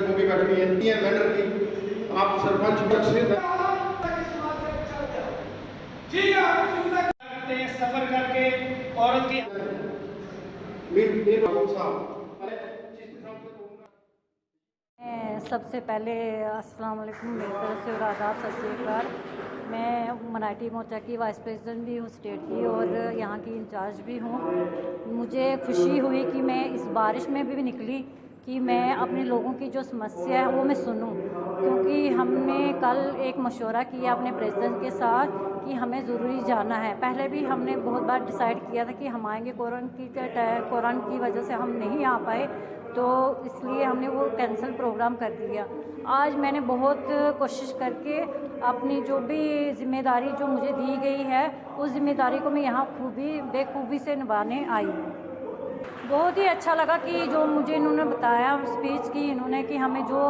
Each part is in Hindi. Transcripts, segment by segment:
वो भी बैठी हुई है मैंबर की आप सरपंच पक्ष से सफर करके औरत की सबसे पहले अस्सलाम वालेकुम मेरी तरफ से और आदाब सत श्री अकाल। मैं मराठी मोर्चा की वाइस प्रेसिडेंट भी हूँ स्टेट की और यहाँ की इंचार्ज भी हूँ। मुझे खुशी हुई कि मैं इस बारिश में भी निकली कि मैं अपने लोगों की जो समस्या है वो मैं सुनूं, क्योंकि हमने कल एक मशवरा किया अपने प्रेसिडेंट के साथ कि हमें ज़रूरी जाना है। पहले भी हमने बहुत बार डिसाइड किया था कि हम आएंगे, कोरोना की वजह से हम नहीं आ पाए, तो इसलिए हमने वो कैंसिल प्रोग्राम कर दिया। आज मैंने बहुत कोशिश करके अपनी जो भी ज़िम्मेदारी जो मुझे दी गई है उस ज़िम्मेदारी को मैं यहाँ बेखूबी से निभाने आई हूँ। बहुत ही अच्छा लगा कि जो मुझे इन्होंने बताया स्पीच की इन्होंने कि हमें जो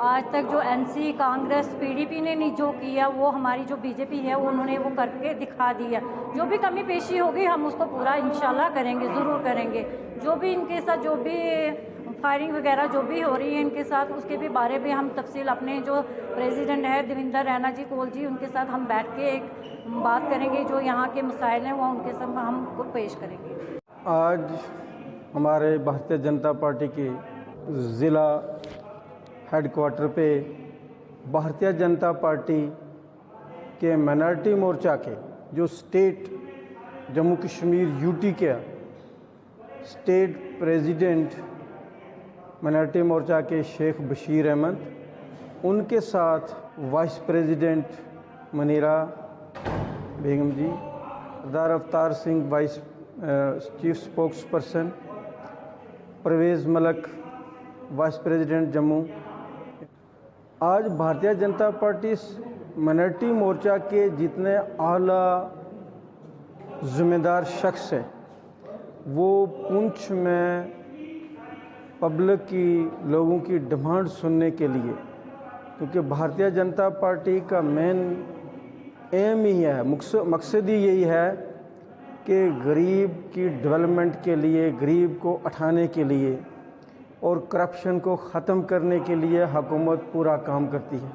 आज तक जो एनसी, कांग्रेस, पीडीपी ने नहीं जो किया वो हमारी जो बीजेपी है उन्होंने वो करके दिखा दिया। जो भी कमी पेशी होगी हम उसको पूरा इंशाल्लाह करेंगे, ज़रूर करेंगे। जो भी इनके साथ जो भी फायरिंग वगैरह जो भी हो रही है इनके साथ, उसके भी बारे में हम तफसील अपने जो प्रेसिडेंट है देवेंद्र रैना जी कोल जी उनके साथ हम बैठ के एक बात करेंगे। जो यहाँ के मसाइल हैं वो उनके साथ हम पेश करेंगे। आज हमारे भारतीय जनता पार्टी के ज़िला हेडक्वार्टर पे भारतीय जनता पार्टी के माइनॉरिटी मोर्चा के जो स्टेट जम्मू कश्मीर यूटी के स्टेट प्रेसिडेंट माइनॉरिटी मोर्चा के शेख बशीर अहमद, उनके साथ वाइस प्रेसिडेंट मनीरा बेगम ji, Sardar Avtar Singh vice chief spokesperson, Parvez Malik vice president Jammu. आज भारतीय जनता पार्टी माइनॉरिटी मोर्चा के जितने आला ज़िम्मेदार शख्स हैं वो पुंछ में पब्लिक की लोगों की डिमांड सुनने के लिए, क्योंकि भारतीय जनता पार्टी का मेन एम ही है, मकसद ही यही है कि गरीब की डेवलपमेंट के लिए, गरीब को उठाने के लिए और करप्शन को ख़त्म करने के लिए हुकूमत पूरा काम करती है।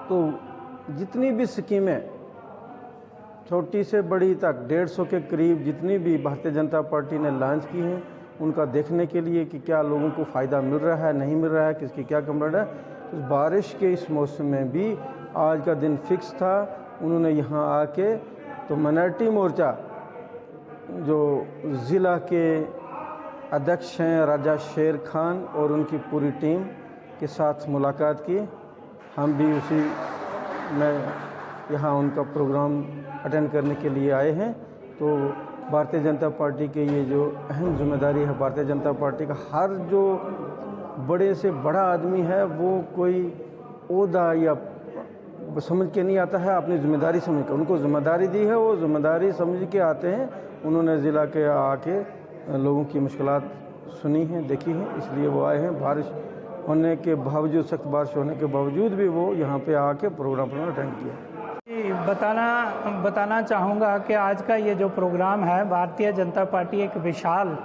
तो जितनी भी स्कीमें छोटी से बड़ी तक 150 के करीब जितनी भी भारतीय जनता पार्टी ने लॉन्च की हैं, उनका देखने के लिए कि क्या लोगों को फ़ायदा मिल रहा है, नहीं मिल रहा है, किसकी क्या कमर है। तो बारिश के इस मौसम में भी आज का दिन फिक्स था। उन्होंने यहाँ आके तो माइनॉरिटी मोर्चा जो ज़िला के अध्यक्ष हैं राजा शेर खान और उनकी पूरी टीम के साथ मुलाकात की। हम भी उसी में यहाँ उनका प्रोग्राम अटेंड करने के लिए आए हैं। तो भारतीय जनता पार्टी के ये जो अहम जिम्मेदारी है, भारतीय जनता पार्टी का हर जो बड़े से बड़ा आदमी है वो कोई ओहदा या समझ के नहीं आता है, अपनी जिम्मेदारी समझ के उनको जिम्मेदारी दी है, वो जिम्मेदारी समझ के आते हैं। उन्होंने ज़िला के आके लोगों की मुश्किलात सुनी हैं, देखी हैं, इसलिए वो आए हैं। बारिश होने के बावजूद, सख्त बारिश होने के बावजूद भी वो यहाँ पे आके प्रोग्राम अटेंड किया। बताना चाहूँगा कि आज का ये जो प्रोग्राम है, भारतीय जनता पार्टी एक विशाल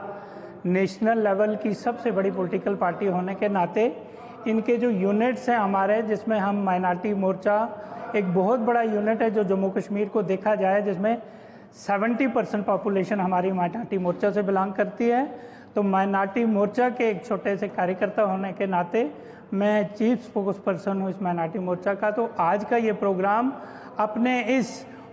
नेशनल लेवल की सबसे बड़ी पॉलिटिकल पार्टी होने के नाते इनके जो यूनिट्स हैं हमारे, जिसमें हम माइनॉरिटी मोर्चा एक बहुत बड़ा यूनिट है जो जम्मू कश्मीर को देखा जाए जिसमें 70% पॉपुलेशन हमारी माइनॉरिटी मोर्चा से बिलोंग करती है। तो माइनॉरिटी मोर्चा के एक छोटे से कार्यकर्ता होने के नाते मैं चीफ स्पोक्स पर्सन हूँ इस माइनॉरिटी मोर्चा का। तो आज का ये प्रोग्राम अपने इस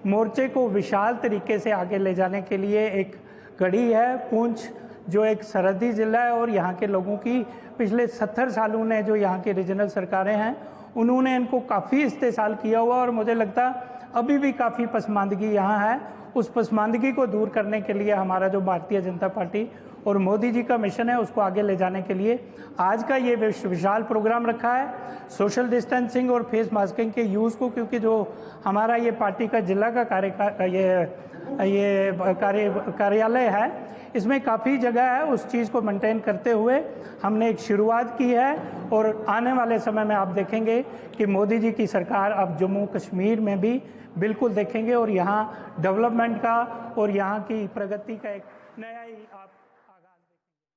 मोर्चे को विशाल तरीके से आगे ले जाने के लिए एक कड़ी है। पुंछ जो एक सरहदी ज़िला है और यहाँ के लोगों की पिछले 70 सालों ने जो यहाँ की रीजनल सरकारें हैं उन्होंने इनको काफ़ी इस्तेसाल किया हुआ और मुझे लगता अभी भी काफ़ी पसमानदगी यहाँ है। उस पसमानदगी को दूर करने के लिए हमारा जो भारतीय जनता पार्टी और मोदी जी का मिशन है उसको आगे ले जाने के लिए आज का ये विशाल प्रोग्राम रखा है। सोशल डिस्टेंसिंग और फेस मास्किंग के यूज़ को, क्योंकि जो हमारा ये पार्टी का जिला का कार्यालय है इसमें काफ़ी जगह है, उस चीज़ को मेंटेन करते हुए हमने एक शुरुआत की है। और आने वाले समय में आप देखेंगे कि मोदी जी की सरकार अब जम्मू कश्मीर में भी बिल्कुल देखेंगे और यहाँ डेवलपमेंट का और यहाँ की प्रगति का एक नया ही आप